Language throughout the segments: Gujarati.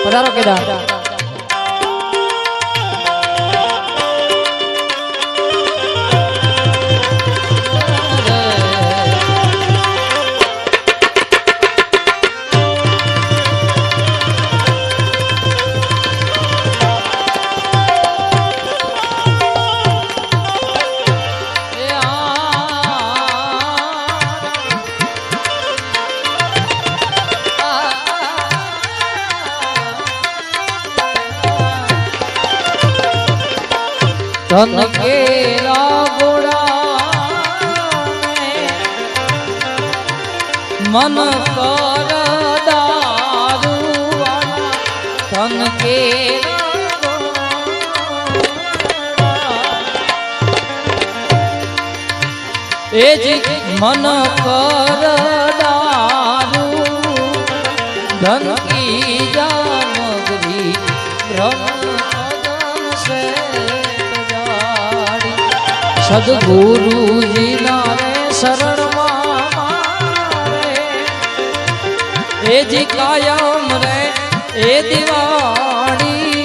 પધારો કેદાર ધન કેરા ગોળા મન કર દારૂવાળા ધન કેરા એ જ મન કર દારૂ ધન કી જામગરી બ્રહ્મ સદગુરુજી નારે શરણ મારે એ જી કાયમ રે એ દિવાળી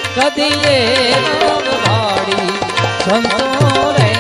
કદી એ રંગવાળી સંતો રે